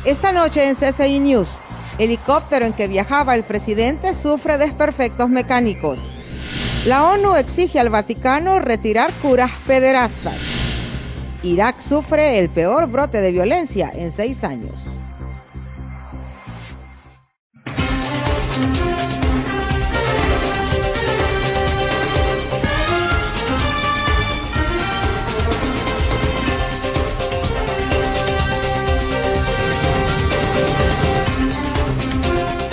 Esta noche en CCI News, helicóptero en que viajaba el presidente sufre desperfectos mecánicos. La ONU exige al Vaticano retirar curas pederastas. Irak sufre el peor brote de violencia en 6 años.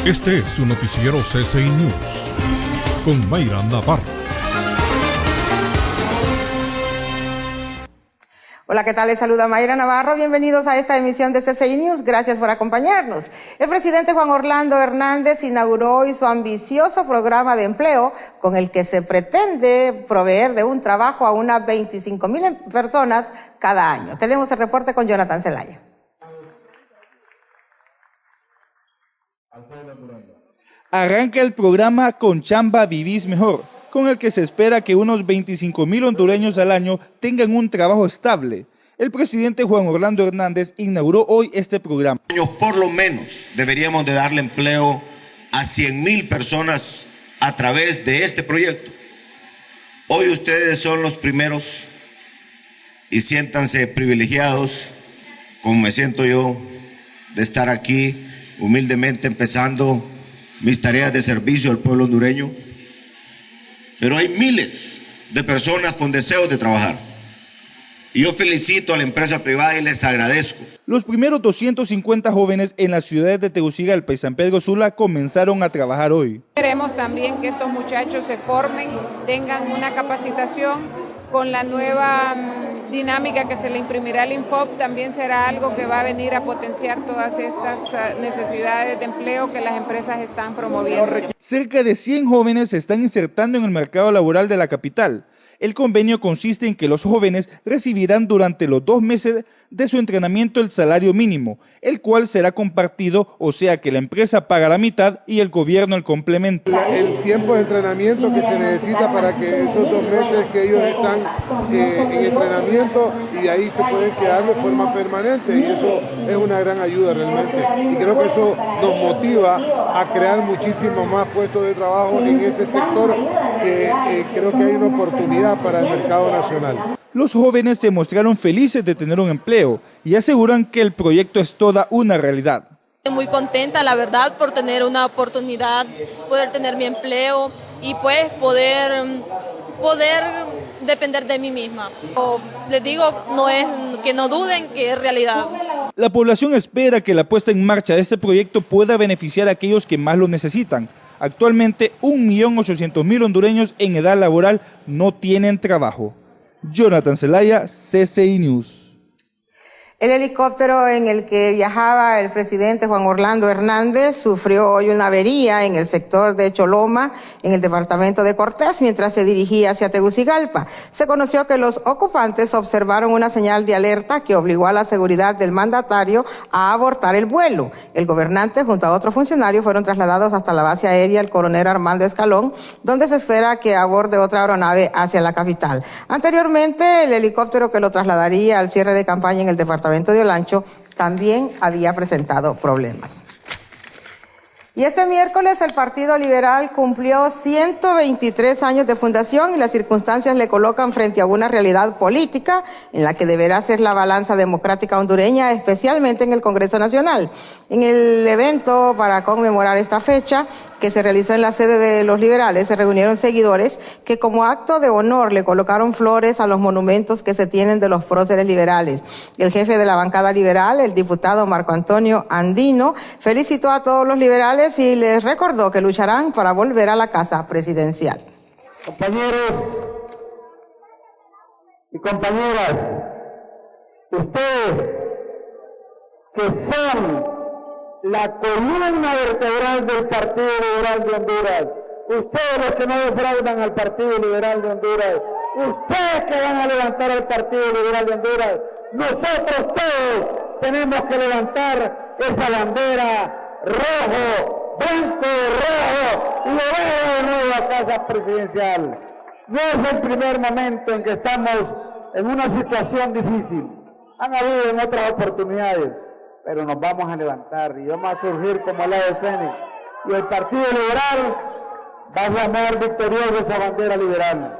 Este es su noticiero CCI News, con Mayra Navarro. Hola, ¿qué tal? Les saluda Mayra Navarro. Bienvenidos a esta emisión de CCI News. Gracias por acompañarnos. El presidente Juan Orlando Hernández inauguró hoy su ambicioso programa de empleo con el que se pretende proveer de un trabajo a unas 25,000 personas cada año. Tenemos el reporte con Jonathan Zelaya. Arranca el programa Con Chamba Vivís Mejor, con el que se espera que unos 25,000 hondureños al año tengan un trabajo estable. El presidente Juan Orlando Hernández inauguró hoy este programa. Por lo menos deberíamos de darle empleo a 100,000 personas a través de este proyecto. Hoy ustedes son los primeros y siéntanse privilegiados, como me siento yo, de estar aquí humildemente empezando mis tareas de servicio al pueblo hondureño, pero hay miles de personas con deseos de trabajar. Y yo felicito a la empresa privada y les agradezco. Los primeros 250 jóvenes en las ciudades de Tegucigalpa y San Pedro Sula comenzaron a trabajar hoy. Queremos también que estos muchachos se formen, tengan una capacitación. Con la nueva dinámica que se le imprimirá al INFOP, también será algo que va a venir a potenciar todas estas necesidades de empleo que las empresas están promoviendo. Cerca de 100 jóvenes se están insertando en el mercado laboral de la capital. El convenio consiste en que los jóvenes recibirán durante los 2 meses de su entrenamiento el salario mínimo, el cual será compartido, o sea que la empresa paga la mitad y el gobierno el complemento. El tiempo de entrenamiento que se necesita para que esos 2 meses que ellos están en entrenamiento y de ahí se pueden quedar de forma permanente, y eso es una gran ayuda realmente. Y creo que eso nos motiva a crear muchísimos más puestos de trabajo en este sector, que creo que hay una oportunidad para el mercado nacional. Los jóvenes se mostraron felices de tener un empleo y aseguran que el proyecto es toda una realidad. Muy contenta, la verdad, por tener una oportunidad, poder tener mi empleo y pues poder depender de mí misma. Les digo, que no duden que es realidad. La población espera que la puesta en marcha de este proyecto pueda beneficiar a aquellos que más lo necesitan. Actualmente, 1.800.000 hondureños en edad laboral no tienen trabajo. Jonathan Zelaya, CCI News. El helicóptero en el que viajaba el presidente Juan Orlando Hernández sufrió hoy una avería en el sector de Choloma, en el departamento de Cortés, mientras se dirigía hacia Tegucigalpa. Se conoció que los ocupantes observaron una señal de alerta que obligó a la seguridad del mandatario a abortar el vuelo. El gobernante junto a otros funcionarios fueron trasladados hasta la base aérea El Coronel Armando Escalón, donde se espera que aborde otra aeronave hacia la capital. Anteriormente, el helicóptero que lo trasladaría al cierre de campaña en el departamento de Olancho también había presentado problemas. Y este miércoles el Partido Liberal cumplió 123 años de fundación y las circunstancias le colocan frente a una realidad política en la que deberá ser la balanza democrática hondureña, especialmente en el Congreso Nacional. En el evento para conmemorar esta fecha, que se realizó en la sede de los liberales, se reunieron seguidores que como acto de honor le colocaron flores a los monumentos que se tienen de los próceres liberales. El jefe de la bancada liberal, el diputado Marco Antonio Andino, felicitó a todos los liberales y les recordó que lucharán para volver a la casa presidencial. Compañeros y compañeras, ustedes que son la columna vertebral del Partido Liberal de Honduras, ustedes los que no defraudan al Partido Liberal de Honduras, ustedes que van a levantar al Partido Liberal de Honduras, nosotros todos tenemos que levantar esa bandera rojo, blanco, rojo y volver de nuevo a casa presidencial. No es el primer momento en que estamos en una situación difícil. Han habido en otras oportunidades, pero nos vamos a levantar y vamos a surgir como el ave fénix. Y el Partido Liberal va a llamar victorioso esa bandera liberal.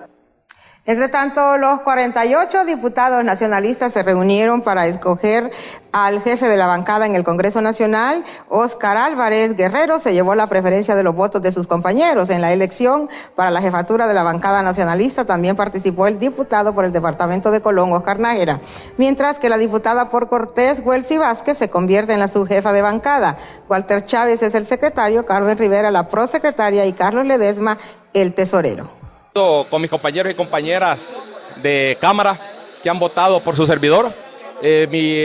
Entre tanto, los 48 diputados nacionalistas se reunieron para escoger al jefe de la bancada en el Congreso Nacional. Óscar Álvarez Guerrero se llevó la preferencia de los votos de sus compañeros. En la elección para la jefatura de la bancada nacionalista también participó el diputado por el departamento de Colón, Óscar Nájera, mientras que la diputada por Cortés, Huelsi Vázquez, se convierte en la subjefa de bancada. Walter Chávez es el secretario, Carmen Rivera la prosecretaria y Carlos Ledesma el tesorero. Con mis compañeros y compañeras de Cámara que han votado por su servidor, mi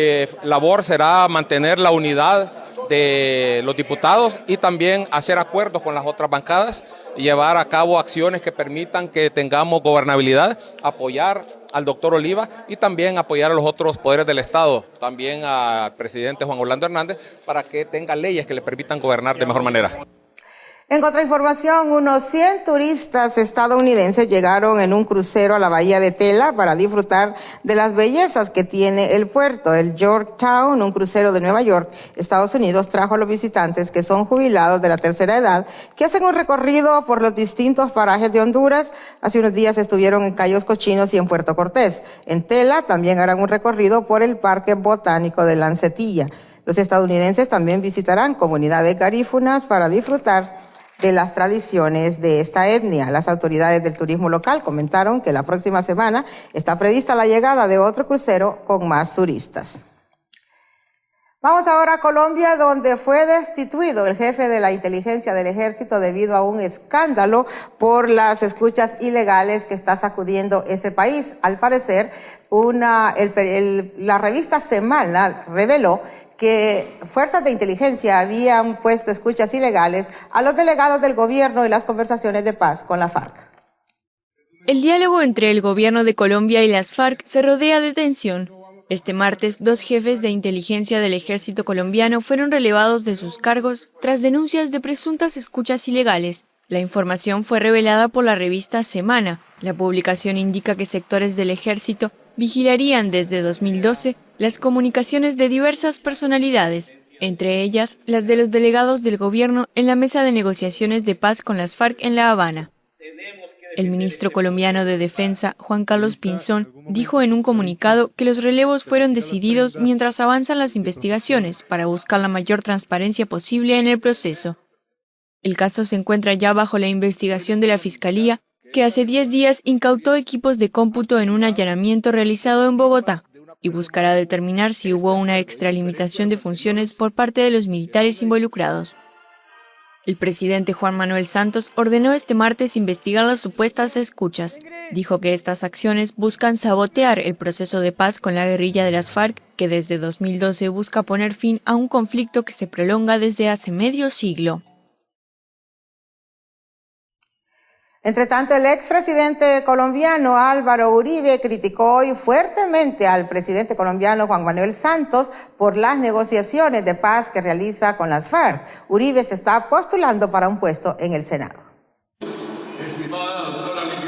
labor será mantener la unidad de los diputados y también hacer acuerdos con las otras bancadas y llevar a cabo acciones que permitan que tengamos gobernabilidad, apoyar al doctor Oliva y también apoyar a los otros poderes del Estado, también al presidente Juan Orlando Hernández, para que tenga leyes que le permitan gobernar de mejor manera. En contrainformación, unos 100 turistas estadounidenses llegaron en un crucero a la bahía de Tela para disfrutar de las bellezas que tiene el puerto. El Yorktown, un crucero de Nueva York, Estados Unidos, trajo a los visitantes que son jubilados de la tercera edad, que hacen un recorrido por los distintos parajes de Honduras. Hace unos días estuvieron en Cayos Cochinos y en Puerto Cortés. En Tela también harán un recorrido por el Parque Botánico de Lancetilla. Los estadounidenses también visitarán comunidades garífunas para disfrutar de las tradiciones de esta etnia. Las autoridades del turismo local comentaron que la próxima semana está prevista la llegada de otro crucero con más turistas. Vamos ahora a Colombia, donde fue destituido el jefe de la inteligencia del ejército debido a un escándalo por las escuchas ilegales que está sacudiendo ese país. Al parecer, la revista Semana reveló que fuerzas de inteligencia habían puesto escuchas ilegales a los delegados del gobierno y las conversaciones de paz con la FARC. El diálogo entre el gobierno de Colombia y las FARC se rodea de tensión. Este martes, 2 jefes de inteligencia del ejército colombiano fueron relevados de sus cargos tras denuncias de presuntas escuchas ilegales. La información fue revelada por la revista Semana. La publicación indica que sectores del ejército vigilarían desde 2012 las comunicaciones de diversas personalidades, entre ellas las de los delegados del gobierno en la mesa de negociaciones de paz con las FARC en La Habana. El ministro colombiano de Defensa, Juan Carlos Pinzón, dijo en un comunicado que los relevos fueron decididos mientras avanzan las investigaciones para buscar la mayor transparencia posible en el proceso. El caso se encuentra ya bajo la investigación de la Fiscalía, que hace 10 días incautó equipos de cómputo en un allanamiento realizado en Bogotá y buscará determinar si hubo una extralimitación de funciones por parte de los militares involucrados. El presidente Juan Manuel Santos ordenó este martes investigar las supuestas escuchas. Dijo que estas acciones buscan sabotear el proceso de paz con la guerrilla de las FARC, que desde 2012 busca poner fin a un conflicto que se prolonga desde hace medio siglo. Entre tanto, el expresidente colombiano Álvaro Uribe criticó hoy fuertemente al presidente colombiano Juan Manuel Santos por las negociaciones de paz que realiza con las FARC. Uribe se está postulando para un puesto en el Senado.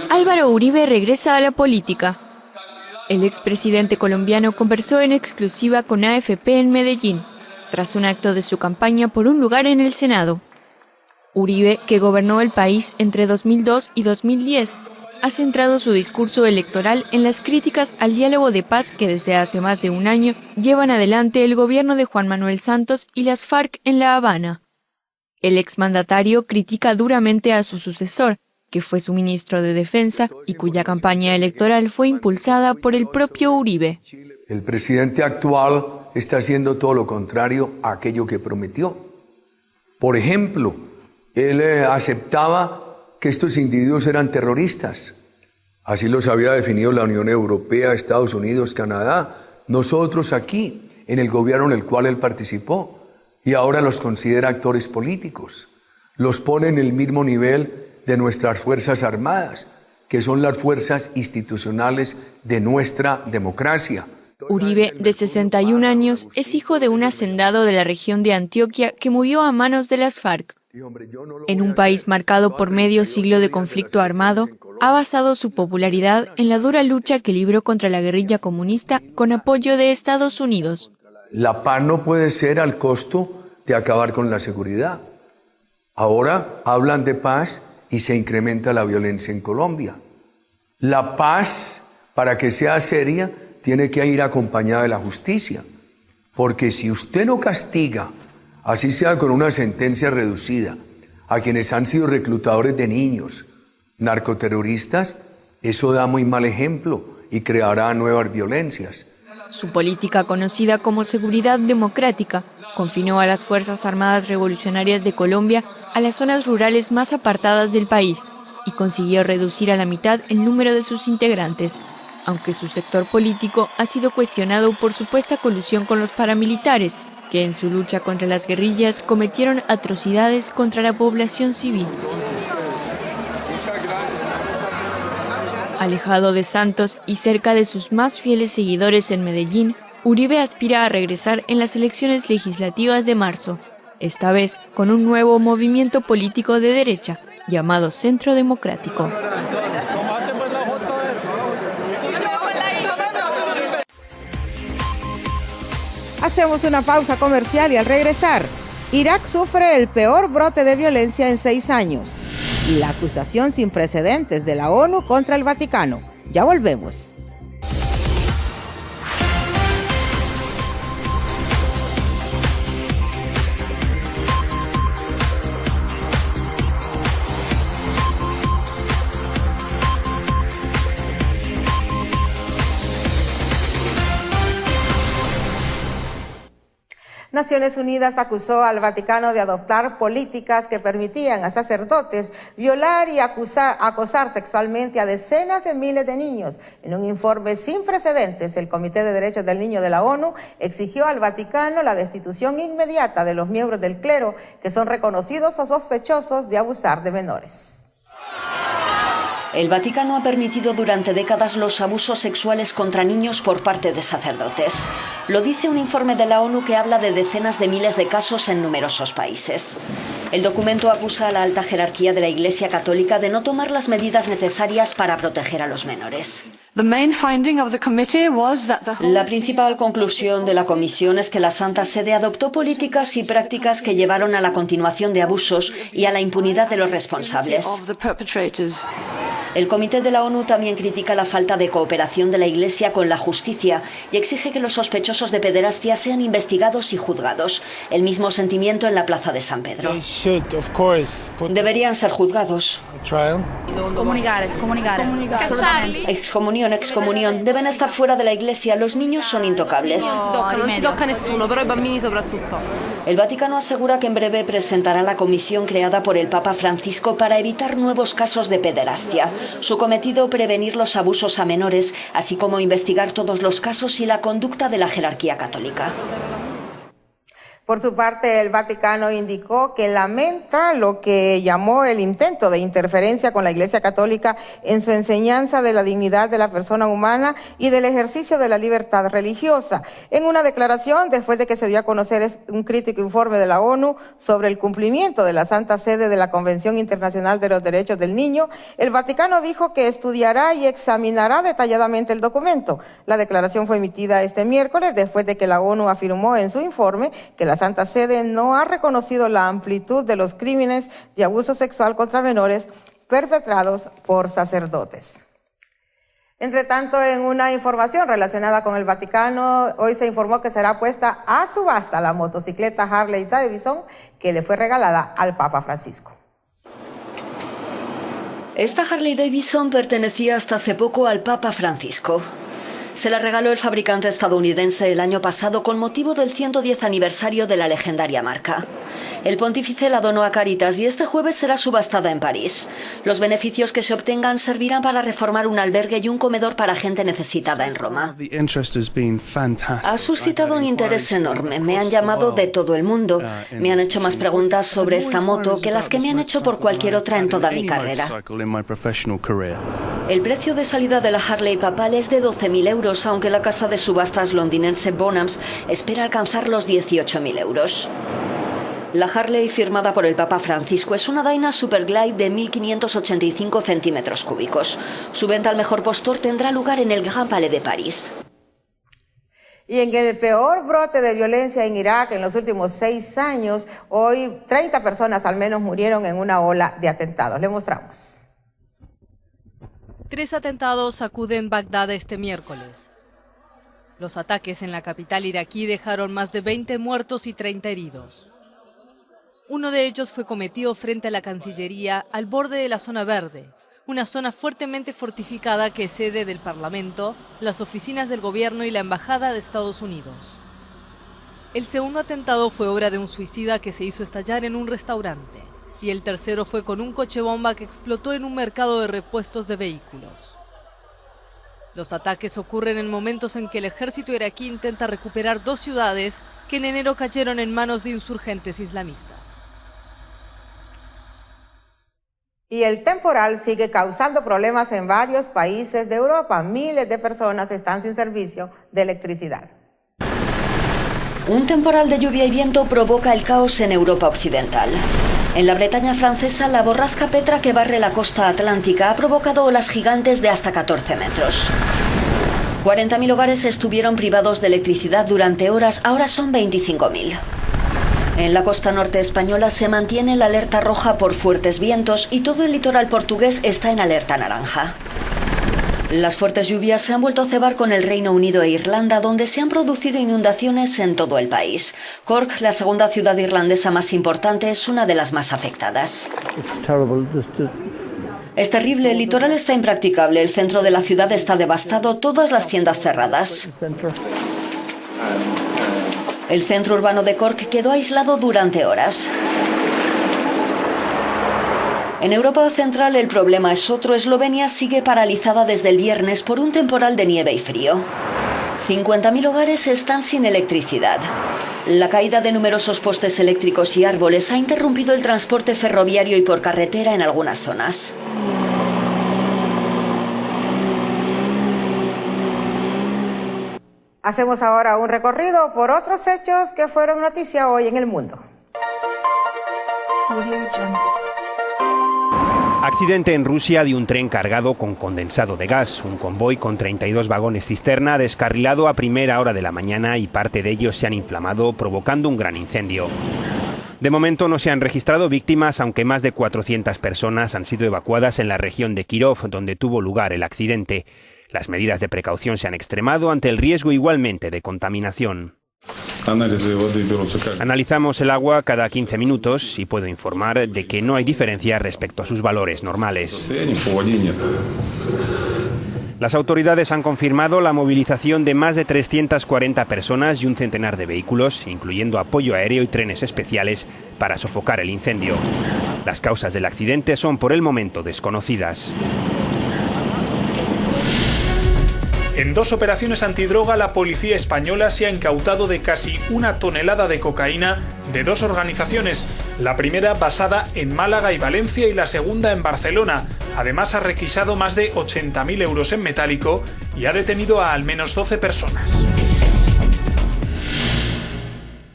Álvaro Uribe regresa a la política. El expresidente colombiano conversó en exclusiva con AFP en Medellín, tras un acto de su campaña por un lugar en el Senado. Uribe, que gobernó el país entre 2002 y 2010, ha centrado su discurso electoral en las críticas al diálogo de paz que desde hace más de un año llevan adelante el gobierno de Juan Manuel Santos y las FARC en La Habana. El exmandatario critica duramente a su sucesor, que fue su ministro de Defensa y cuya campaña electoral fue impulsada por el propio Uribe. El presidente actual está haciendo todo lo contrario a aquello que prometió. Por ejemplo, él aceptaba que estos individuos eran terroristas. Así los había definido la Unión Europea, Estados Unidos, Canadá. Nosotros aquí, en el gobierno en el cual él participó, y ahora los considera actores políticos. Los pone en el mismo nivel de nuestras Fuerzas Armadas, que son las fuerzas institucionales de nuestra democracia. Uribe, de 61 años, es hijo de un hacendado de la región de Antioquia que murió a manos de las FARC. En un país marcado por medio siglo de conflicto armado, ha basado su popularidad en la dura lucha que libró contra la guerrilla comunista con apoyo de Estados Unidos. La paz no puede ser al costo de acabar con la seguridad. Ahora hablan de paz y se incrementa la violencia en Colombia. La paz, para que sea seria, tiene que ir acompañada de la justicia. Porque si usted no castiga, así sea con una sentencia reducida, a quienes han sido reclutadores de niños, narcoterroristas, eso da muy mal ejemplo y creará nuevas violencias. Su política, conocida como Seguridad Democrática, confinó a las Fuerzas Armadas Revolucionarias de Colombia a las zonas rurales más apartadas del país y consiguió reducir a la mitad el número de sus integrantes, aunque su sector político ha sido cuestionado por supuesta colusión con los paramilitares, que en su lucha contra las guerrillas cometieron atrocidades contra la población civil. Alejado de Santos y cerca de sus más fieles seguidores en Medellín, Uribe aspira a regresar en las elecciones legislativas de marzo, esta vez con un nuevo movimiento político de derecha llamado Centro Democrático. Hacemos una pausa comercial y al regresar, Irak sufre el peor brote de violencia en 6 años y la acusación sin precedentes de la ONU contra el Vaticano. Ya volvemos. Naciones Unidas acusó al Vaticano de adoptar políticas que permitían a sacerdotes violar y acosar sexualmente a decenas de miles de niños. En un informe sin precedentes, el Comité de Derechos del Niño de la ONU exigió al Vaticano la destitución inmediata de los miembros del clero que son reconocidos o sospechosos de abusar de menores. El Vaticano ha permitido durante décadas los abusos sexuales contra niños por parte de sacerdotes. Lo dice un informe de la ONU que habla de decenas de miles de casos en numerosos países. El documento acusa a la alta jerarquía de la Iglesia Católica de no tomar las medidas necesarias para proteger a los menores. La principal conclusión de la comisión es que la Santa Sede adoptó políticas y prácticas que llevaron a la continuación de abusos y a la impunidad de los responsables. El Comité de la ONU también critica la falta de cooperación de la Iglesia con la justicia y exige que los sospechosos de pederastia sean investigados y juzgados. El mismo sentimiento en la Plaza de San Pedro. Deberían ser juzgados. Excomunión. Deben estar fuera de la Iglesia. Los niños son intocables. El Vaticano asegura que en breve presentará la comisión creada por el Papa Francisco para evitar nuevos casos de pederastia. Su cometido, prevenir los abusos a menores, así como investigar todos los casos y la conducta de la jerarquía católica. Por su parte, el Vaticano indicó que lamenta lo que llamó el intento de interferencia con la Iglesia Católica en su enseñanza de la dignidad de la persona humana y del ejercicio de la libertad religiosa. En una declaración, después de que se dio a conocer un crítico informe de la ONU sobre el cumplimiento de la Santa Sede de la Convención Internacional de los Derechos del Niño, el Vaticano dijo que estudiará y examinará detalladamente el documento. La declaración fue emitida este miércoles después de que la ONU afirmó en su informe que la Santa Sede no ha reconocido la amplitud de los crímenes de abuso sexual contra menores perpetrados por sacerdotes. Entre tanto, en una información relacionada con el Vaticano, hoy se informó que será puesta a subasta la motocicleta Harley Davidson que le fue regalada al Papa Francisco. Esta Harley Davidson pertenecía hasta hace poco al Papa Francisco. Se la regaló el fabricante estadounidense el año pasado con motivo del 110 aniversario de la legendaria marca. El pontífice la donó a Cáritas y este jueves será subastada en París. Los beneficios que se obtengan servirán para reformar un albergue y un comedor para gente necesitada en Roma. Ha suscitado un interés enorme. Me han llamado de todo el mundo. Me han hecho más preguntas sobre esta moto que las que me han hecho por cualquier otra en toda mi carrera. El precio de salida de la Harley papal es de 12.000 euros, aunque la casa de subastas londinense Bonhams espera alcanzar los 18.000 euros. La Harley, firmada por el Papa Francisco, es una Dyna Superglide de 1.585 centímetros cúbicos. Su venta al mejor postor tendrá lugar en el Grand Palais de París. Y en el peor brote de violencia en Irak en los últimos 6 años, hoy 30 personas al menos murieron en una ola de atentados. Le mostramos. 3 atentados sacuden Bagdad este miércoles. Los ataques en la capital iraquí dejaron más de 20 muertos y 30 heridos. Uno de ellos fue cometido frente a la Cancillería, al borde de la zona verde, una zona fuertemente fortificada que es sede del Parlamento, las oficinas del gobierno y la Embajada de Estados Unidos. El segundo atentado fue obra de un suicida que se hizo estallar en un restaurante, y el tercero fue con un coche bomba que explotó en un mercado de repuestos de vehículos. Los ataques ocurren en momentos en que el ejército iraquí intenta recuperar 2 ciudades que en enero cayeron en manos de insurgentes islamistas. Y el temporal sigue causando problemas en varios países de Europa. Miles de personas están sin servicio de electricidad. Un temporal de lluvia y viento provoca el caos en Europa occidental. En la Bretaña francesa, la borrasca Petra que barre la costa atlántica ha provocado olas gigantes de hasta 14 metros. 40.000 hogares estuvieron privados de electricidad durante horas, ahora son 25.000. En la costa norte española se mantiene la alerta roja por fuertes vientos y todo el litoral portugués está en alerta naranja. Las fuertes lluvias se han vuelto a cebar con el Reino Unido e Irlanda, donde se han producido inundaciones en todo el país. Cork, la segunda ciudad irlandesa más importante, es una de las más afectadas. Es terrible, el litoral está impracticable, el centro de la ciudad está devastado, todas las tiendas cerradas. El centro urbano de Cork quedó aislado durante horas. En Europa Central el problema es otro. Eslovenia sigue paralizada desde el viernes por un temporal de nieve y frío. 50.000 hogares están sin electricidad. La caída de numerosos postes eléctricos y árboles ha interrumpido el transporte ferroviario y por carretera en algunas zonas. Hacemos ahora un recorrido por otros hechos que fueron noticia hoy en el mundo. Accidente en Rusia de un tren cargado con condensado de gas. Un convoy con 32 vagones cisterna descarrilado a primera hora de la mañana y parte de ellos se han inflamado, provocando un gran incendio. De momento no se han registrado víctimas, aunque más de 400 personas han sido evacuadas en la región de Kirov, donde tuvo lugar el accidente. Las medidas de precaución se han extremado ante el riesgo igualmente de contaminación. Analizamos el agua cada 15 minutos y puedo informar de que no hay diferencia respecto a sus valores normales. Las autoridades han confirmado la movilización de más de 340 personas y un centenar de vehículos, incluyendo apoyo aéreo y trenes especiales, para sofocar el incendio. Las causas del accidente son por el momento desconocidas. En 2 operaciones antidroga, la policía española se ha incautado de casi 1 tonelada de cocaína de 2 organizaciones, la primera basada en Málaga y Valencia y la segunda en Barcelona. Además ha requisado más de 80.000 euros en metálico y ha detenido a al menos 12 personas.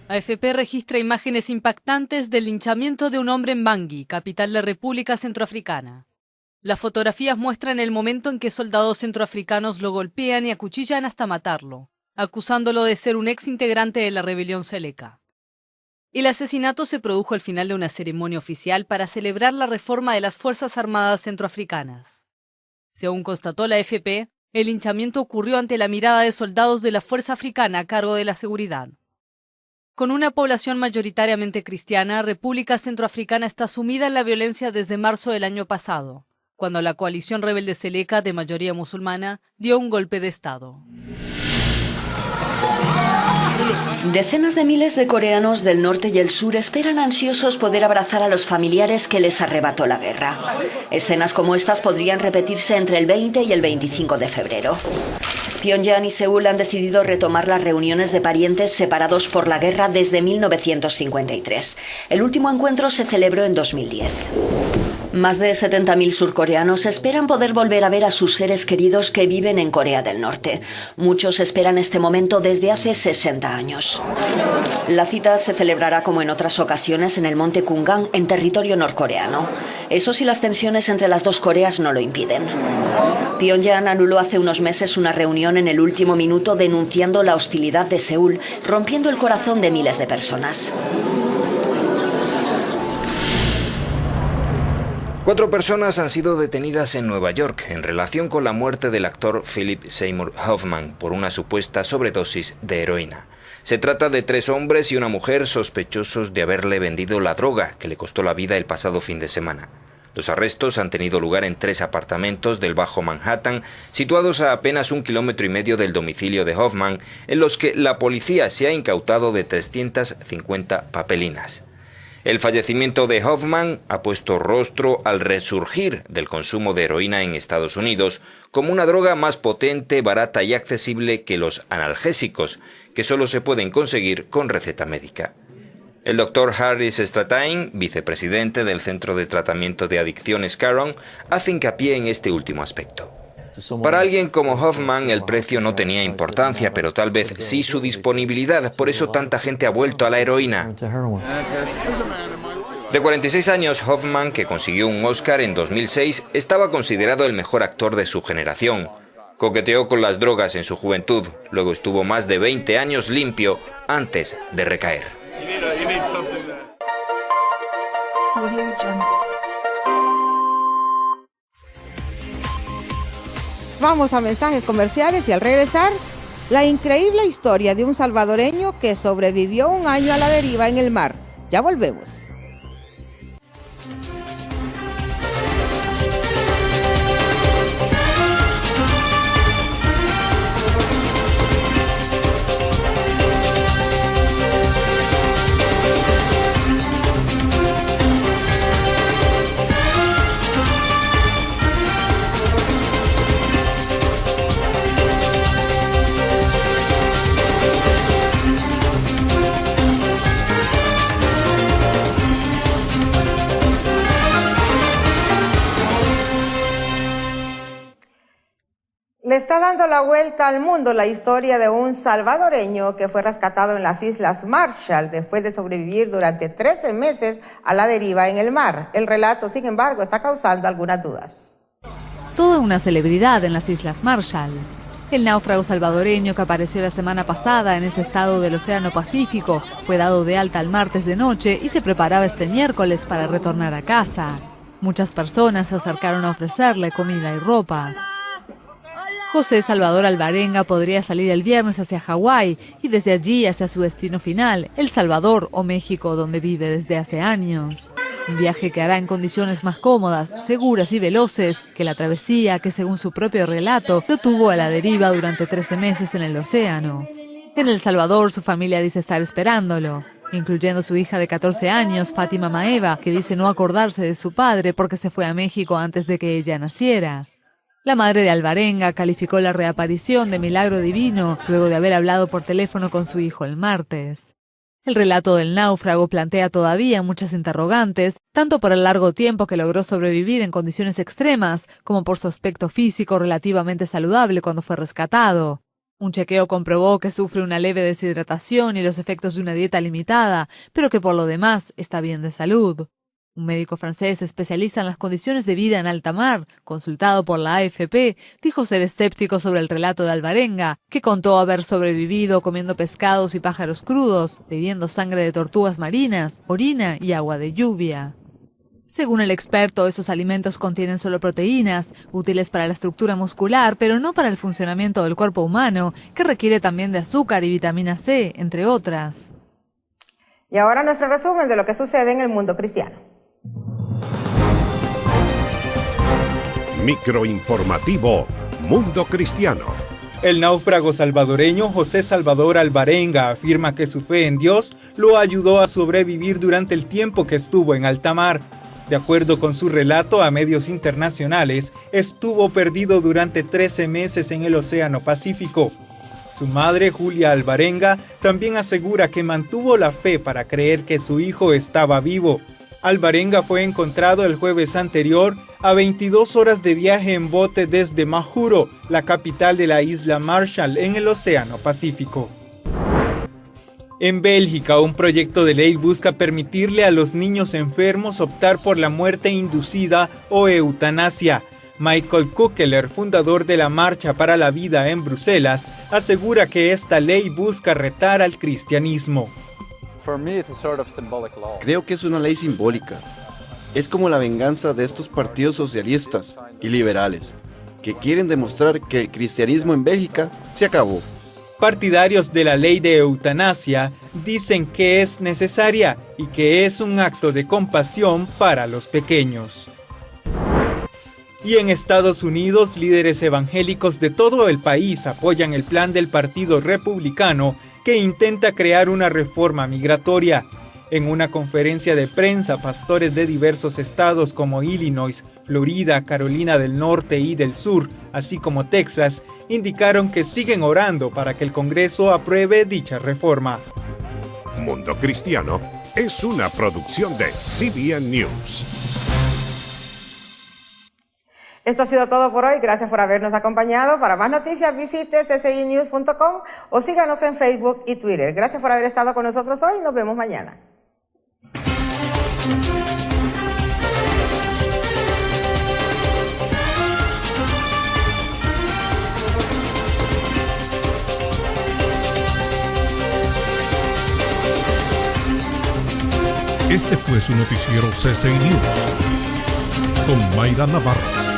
AFP registra imágenes impactantes del linchamiento de un hombre en Bangui, capital de República Centroafricana. Las fotografías muestran el momento en que soldados centroafricanos lo golpean y acuchillan hasta matarlo, acusándolo de ser un ex integrante de la rebelión Seleka. El asesinato se produjo al final de una ceremonia oficial para celebrar la reforma de las Fuerzas Armadas centroafricanas. Según constató la AFP, el linchamiento ocurrió ante la mirada de soldados de la Fuerza Africana a cargo de la seguridad. Con una población mayoritariamente cristiana, República Centroafricana está sumida en la violencia desde marzo del año pasado, cuando la coalición rebelde Seleka, de mayoría musulmana, dio un golpe de Estado. Decenas de miles de coreanos del norte y el sur esperan ansiosos poder abrazar a los familiares que les arrebató la guerra. Escenas como estas podrían repetirse entre el 20 y el 25 de febrero. Pyongyang y Seúl han decidido retomar las reuniones de parientes separados por la guerra desde 1953. El último encuentro se celebró en 2010. Más de 70.000 surcoreanos esperan poder volver a ver a sus seres queridos que viven en Corea del Norte. Muchos esperan este momento desde hace 60 años. La cita se celebrará como en otras ocasiones en el monte Kungang, en territorio norcoreano. Eso sí, las tensiones entre las dos Coreas no lo impiden. Pyongyang anuló hace unos meses una reunión en el último minuto denunciando la hostilidad de Seúl, rompiendo el corazón de miles de personas. 4 personas han sido detenidas en Nueva York en relación con la muerte del actor Philip Seymour Hoffman por una supuesta sobredosis de heroína. Se trata de 3 hombres y una mujer sospechosos de haberle vendido la droga que le costó la vida el pasado fin de semana. Los arrestos han tenido lugar en 3 apartamentos del Bajo Manhattan, situados a apenas 1,5 kilómetros del domicilio de Hoffman, en los que la policía se ha incautado de 350 papelinas. El fallecimiento de Hoffman ha puesto rostro al resurgir del consumo de heroína en Estados Unidos como una droga más potente, barata y accesible que los analgésicos, que solo se pueden conseguir con receta médica. El doctor Harris Stratain, vicepresidente del Centro de Tratamiento de Adicciones Caron, hace hincapié en este último aspecto. Para alguien como Hoffman el precio no tenía importancia, pero tal vez sí su disponibilidad, por eso tanta gente ha vuelto a la heroína. De 46 años, Hoffman, que consiguió un Oscar en 2006, estaba considerado el mejor actor de su generación. Coqueteó con las drogas en su juventud, luego estuvo más de 20 años limpio antes de recaer. Vamos a mensajes comerciales y al regresar, la increíble historia de un salvadoreño que sobrevivió un año a la deriva en el mar. Ya volvemos. Le está dando la vuelta al mundo la historia de un salvadoreño que fue rescatado en las Islas Marshall después de sobrevivir durante 13 meses a la deriva en el mar. El relato, sin embargo, está causando algunas dudas. Toda una celebridad en las Islas Marshall. El náufrago salvadoreño que apareció la semana pasada en ese estado del Océano Pacífico fue dado de alta el martes de noche y se preparaba este miércoles para retornar a casa. Muchas personas se acercaron a ofrecerle comida y ropa. José Salvador Alvarenga podría salir el viernes hacia Hawái y desde allí hacia su destino final, El Salvador o México, donde vive desde hace años. Un viaje que hará en condiciones más cómodas, seguras y veloces que la travesía que, según su propio relato, lo tuvo a la deriva durante 13 meses en el océano. En El Salvador, su familia dice estar esperándolo, incluyendo su hija de 14 años, Fátima Maeva, que dice no acordarse de su padre porque se fue a México antes de que ella naciera. La madre de Alvarenga calificó la reaparición de milagro divino luego de haber hablado por teléfono con su hijo el martes. El relato del náufrago plantea todavía muchas interrogantes, tanto por el largo tiempo que logró sobrevivir en condiciones extremas, como por su aspecto físico relativamente saludable cuando fue rescatado. Un chequeo comprobó que sufre una leve deshidratación y los efectos de una dieta limitada, pero que por lo demás está bien de salud. Un médico francés especialista en las condiciones de vida en alta mar, consultado por la AFP, dijo ser escéptico sobre el relato de Alvarenga, que contó haber sobrevivido comiendo pescados y pájaros crudos, bebiendo sangre de tortugas marinas, orina y agua de lluvia. Según el experto, esos alimentos contienen solo proteínas, útiles para la estructura muscular, pero no para el funcionamiento del cuerpo humano, que requiere también de azúcar y vitamina C, entre otras. Y ahora nuestro resumen de lo que sucede en el mundo cristiano. Microinformativo Mundo Cristiano. El náufrago salvadoreño José Salvador Alvarenga afirma que su fe en Dios lo ayudó a sobrevivir durante el tiempo que estuvo en alta mar. De acuerdo con su relato a medios internacionales, estuvo perdido durante 13 meses en el Océano Pacífico. Su madre, Julia Alvarenga, también asegura que mantuvo la fe para creer que su hijo estaba vivo. Alvarenga fue encontrado el jueves anterior a 22 horas de viaje en bote desde Majuro, la capital de la isla Marshall, en el Océano Pacífico. En Bélgica, un proyecto de ley busca permitirle a los niños enfermos optar por la muerte inducida o eutanasia. Michael Kukeler, fundador de la Marcha para la Vida en Bruselas, asegura que esta ley busca retar al cristianismo. Creo que es una ley simbólica. Es como la venganza de estos partidos socialistas y liberales, que quieren demostrar que el cristianismo en Bélgica se acabó. Partidarios de la ley de eutanasia dicen que es necesaria y que es un acto de compasión para los pequeños. Y en Estados Unidos, líderes evangélicos de todo el país apoyan el plan del Partido Republicano que intenta crear una reforma migratoria. En una conferencia de prensa, pastores de diversos estados como Illinois, Florida, Carolina del Norte y del Sur, así como Texas, indicaron que siguen orando para que el Congreso apruebe dicha reforma. Mundo Cristiano es una producción de CBN News. Esto ha sido todo por hoy. Gracias por habernos acompañado. Para más noticias visite ccinews.com o síganos en Facebook y Twitter. Gracias por haber estado con nosotros hoy. Nos vemos mañana. Este fue su noticiero CCI News con Mayra Navarro.